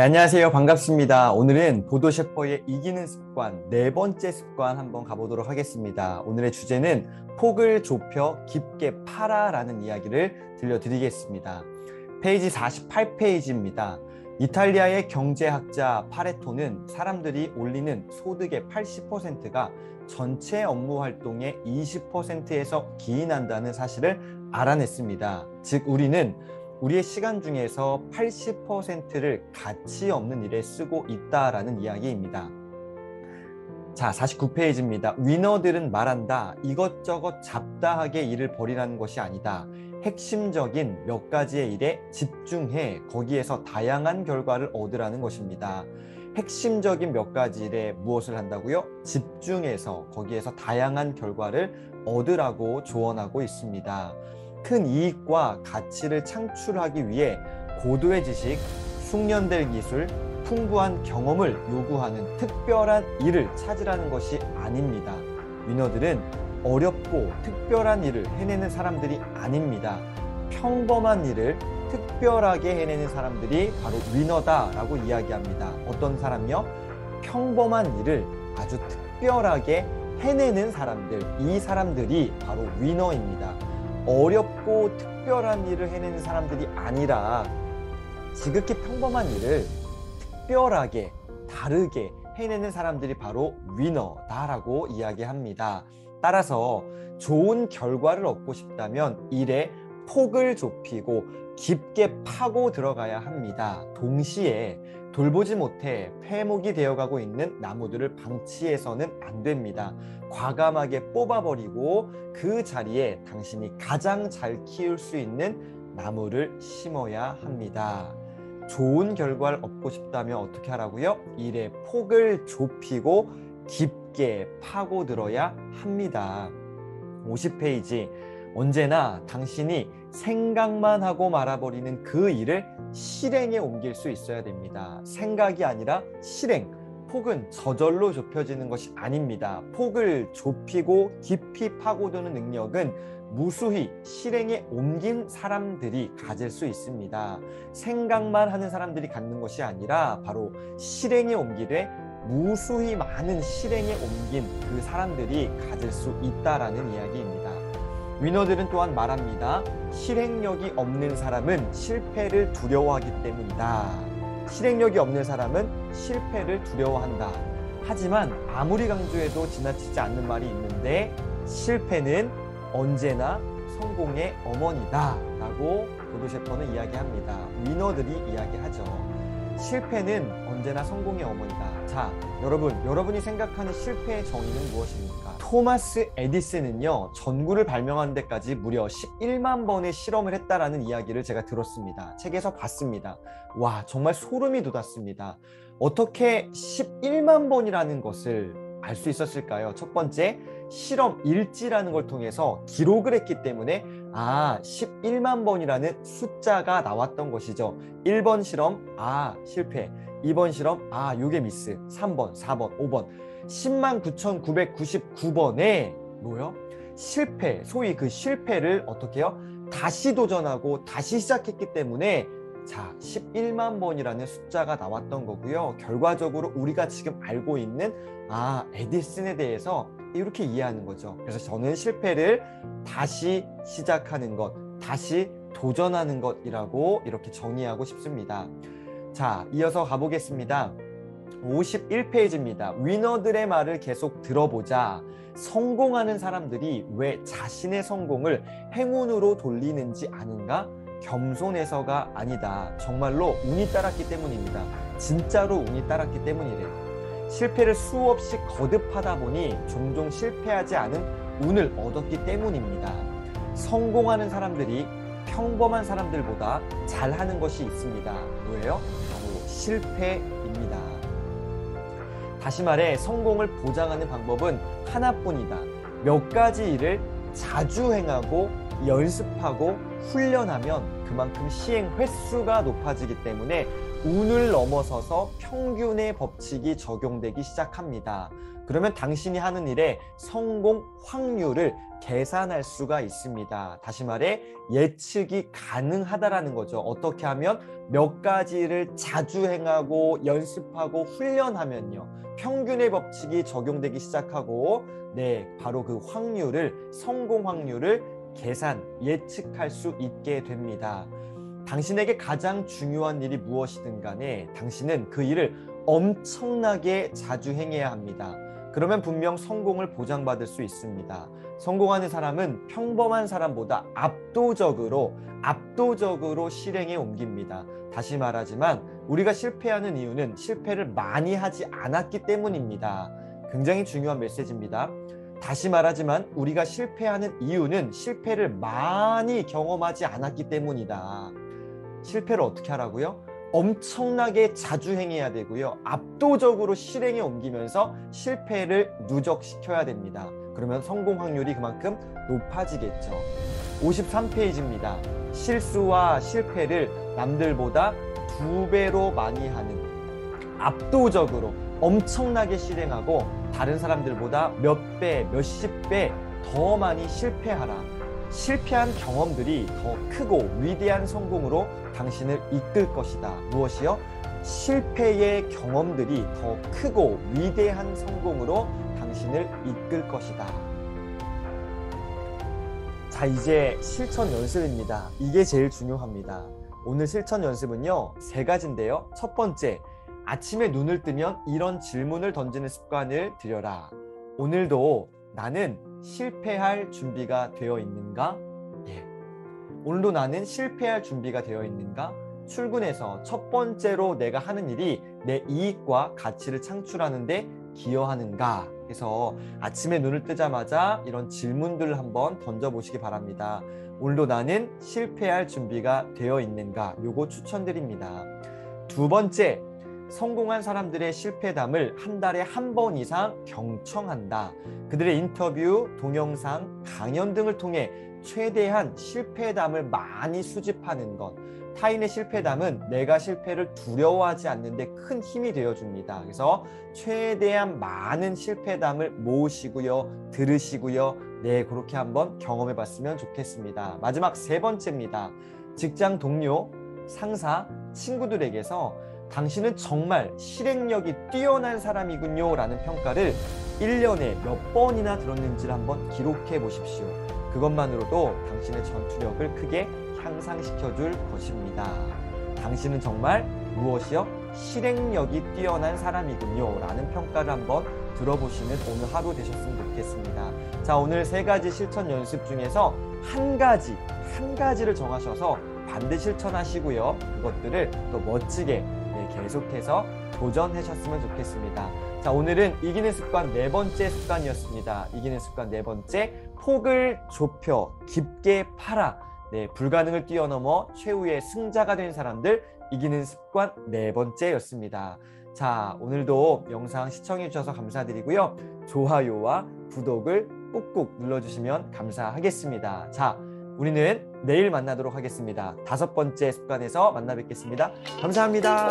네, 안녕하세요. 반갑습니다. 오늘은 보도 셰퍼의 이기는 습관, 네 번째 습관 한번 가보도록 하겠습니다. 오늘의 주제는 폭을 좁혀 깊게 파라라는 이야기를 들려드리겠습니다. 페이지 48페이지입니다. 이탈리아의 경제학자 파레토는 사람들이 올리는 소득의 80%가 전체 업무 활동의 20%에서 기인한다는 사실을 알아냈습니다. 즉, 우리의 시간 중에서 80%를 가치 없는 일에 쓰고 있다라는 이야기입니다. 자, 49페이지입니다. 위너들은 말한다. 이것저것 잡다하게 일을 벌이라는 것이 아니다. 핵심적인 몇 가지의 일에 집중해 거기에서 다양한 결과를 얻으라는 것입니다. 핵심적인 몇 가지 일에 무엇을 한다고요? 집중해서 거기에서 다양한 결과를 얻으라고 조언하고 있습니다. 큰 이익과 가치를 창출하기 위해 고도의 지식, 숙련될 기술, 풍부한 경험을 요구하는 특별한 일을 찾으라는 것이 아닙니다. 위너들은 어렵고 특별한 일을 해내는 사람들이 아닙니다. 평범한 일을 특별하게 해내는 사람들이 바로 위너다라고 이야기합니다. 어떤 사람이요? 평범한 일을 아주 특별하게 해내는 사람들, 이 사람들이 바로 위너입니다. 어렵고 특별한 일을 해내는 사람들이 아니라 지극히 평범한 일을 특별하게 다르게 해내는 사람들이 바로 위너다라고 이야기합니다. 따라서 좋은 결과를 얻고 싶다면 일의 폭을 좁히고 깊게 파고 들어가야 합니다. 동시에 돌보지 못해 폐목이 되어가고 있는 나무들을 방치해서는 안 됩니다. 과감하게 뽑아버리고 그 자리에 당신이 가장 잘 키울 수 있는 나무를 심어야 합니다. 좋은 결과를 얻고 싶다면 어떻게 하라고요? 일의 폭을 좁히고 깊게 파고들어야 합니다. 50페이지. 언제나 당신이 생각만 하고 말아버리는 그 일을 실행에 옮길 수 있어야 됩니다. 생각이 아니라 실행. 폭은 저절로 좁혀지는 것이 아닙니다. 폭을 좁히고 깊이 파고드는 능력은 무수히 실행에 옮긴 사람들이 가질 수 있습니다. 생각만 하는 사람들이 갖는 것이 아니라 바로 실행에 옮기되 무수히 많은 실행에 옮긴 그 사람들이 가질 수 있다라는 이야기입니다. 위너들은 또한 말합니다. 실행력이 없는 사람은 실패를 두려워하기 때문이다. 실행력이 없는 사람은 실패를 두려워한다. 하지만 아무리 강조해도 지나치지 않는 말이 있는데 실패는 언제나 성공의 어머니다 라고 보도 셰퍼는 이야기합니다. 위너들이 이야기하죠. 실패는 언제나 성공의 어머니다. 자, 여러분이 생각하는 실패의 정의는 무엇입니까? 토마스 에디슨은요, 전구를 발명하는 데까지 무려 11만 번의 실험을 했다라는 이야기를 제가 들었습니다. 책에서 봤습니다. 와, 정말 소름이 돋았습니다. 어떻게 11만 번이라는 것을 알 수 있었을까요? 첫 번째, 실험 일지라는 걸 통해서 기록을 했기 때문에 11만 번이라는 숫자가 나왔던 것이죠. 1번 실험, 실패. 2번 실험, 요게 미스. 3번, 4번, 5번. 10만 9,999번에 뭐요? 실패, 소위 그 실패를 어떻게 해요? 다시 도전하고 다시 시작했기 때문에 11만 번이라는 숫자가 나왔던 거고요. 결과적으로 우리가 지금 알고 있는 에디슨에 대해서 이렇게 이해하는 거죠. 그래서 저는 실패를 다시 시작하는 것, 다시 도전하는 것이라고 이렇게 정의하고 싶습니다. 자, 이어서 가보겠습니다. 51페이지입니다. 위너들의 말을 계속 들어보자. 성공하는 사람들이 왜 자신의 성공을 행운으로 돌리는지 아는가? 겸손해서가 아니다. 정말로 운이 따랐기 때문입니다. 진짜로 운이 따랐기 때문이래요. 실패를 수없이 거듭하다 보니 종종 실패하지 않은 운을 얻었기 때문입니다. 성공하는 사람들이 평범한 사람들보다 잘하는 것이 있습니다. 뭐예요? 바로 실패입니다. 다시 말해 성공을 보장하는 방법은 하나뿐이다. 몇 가지 일을 자주 행하고 연습하고 훈련하면 그만큼 시행 횟수가 높아지기 때문에 운을 넘어서서 평균의 법칙이 적용되기 시작합니다. 그러면 당신이 하는 일의 성공 확률을 계산할 수가 있습니다. 다시 말해 예측이 가능하다라는 거죠. 어떻게 하면 몇 가지를 자주 행하고 연습하고 훈련하면요. 평균의 법칙이 적용되기 시작하고 바로 그 확률을 성공 확률을 예측할 수 있게 됩니다. 당신에게 가장 중요한 일이 무엇이든 간에 당신은 그 일을 엄청나게 자주 행해야 합니다. 그러면 분명 성공을 보장받을 수 있습니다. 성공하는 사람은 평범한 사람보다 압도적으로 실행에 옮깁니다. 다시 말하지만 우리가 실패하는 이유는 실패를 많이 하지 않았기 때문입니다. 굉장히 중요한 메시지입니다. 다시 말하지만 우리가 실패하는 이유는 실패를 많이 경험하지 않았기 때문이다. 실패를 어떻게 하라고요? 엄청나게 자주 행해야 되고요. 압도적으로 실행에 옮기면서 실패를 누적시켜야 됩니다. 그러면 성공 확률이 그만큼 높아지겠죠. 53페이지입니다. 실수와 실패를 남들보다 2배로 많이 하는, 압도적으로 엄청나게 실행하고 다른 사람들보다 몇 배, 몇십 배 더 많이 실패하라. 실패한 경험들이 더 크고 위대한 성공으로 당신을 이끌 것이다. 무엇이요? 실패의 경험들이 더 크고 위대한 성공으로 당신을 이끌 것이다. 자, 이제 실천 연습입니다. 이게 제일 중요합니다. 오늘 실천 연습은요, 3가지인데요. 첫 번째, 아침에 눈을 뜨면 이런 질문을 던지는 습관을 들여라. 오늘도 나는 실패할 준비가 되어 있는가? 오늘도 나는 실패할 준비가 되어 있는가? 출근해서 첫 번째로 내가 하는 일이 내 이익과 가치를 창출하는 데 기여하는가? 그래서 아침에 눈을 뜨자마자 이런 질문들을 한번 던져보시기 바랍니다. 오늘도 나는 실패할 준비가 되어 있는가? 요거 추천드립니다. 2번째, 성공한 사람들의 실패담을 한 달에 1번 이상 경청한다. 그들의 인터뷰, 동영상, 강연 등을 통해 최대한 실패담을 많이 수집하는 것. 타인의 실패담은 내가 실패를 두려워하지 않는데 큰 힘이 되어줍니다. 그래서 최대한 많은 실패담을 모으시고요, 들으시고요. 그렇게 한번 경험해 봤으면 좋겠습니다. 마지막 3번째입니다. 직장 동료, 상사, 친구들에게서 당신은 정말 실행력이 뛰어난 사람이군요 라는 평가를 1년에 몇 번이나 들었는지를 한번 기록해 보십시오. 그것만으로도 당신의 전투력을 크게 향상시켜 줄 것입니다. 당신은 정말 무엇이요? 실행력이 뛰어난 사람이군요 라는 평가를 한번 들어보시는 오늘 하루 되셨으면 좋겠습니다. 자, 오늘 3가지 실천 연습 중에서 한 가지를 정하셔서 반드시 실천하시고요. 그것들을 또 멋지게 계속해서 도전하셨으면 좋겠습니다. 자, 오늘은 이기는 습관 4번째 습관이었습니다. 이기는 습관 4번째, 폭을 좁혀 깊게 파라. 불가능을 뛰어넘어 최후의 승자가 된 사람들, 이기는 습관 4번째였습니다. 자, 오늘도 영상 시청해 주셔서 감사드리고요. 좋아요와 구독을 꾹꾹 눌러주시면 감사하겠습니다. 자, 우리는 내일 만나도록 하겠습니다. 5번째 습관에서 만나 뵙겠습니다. 감사합니다.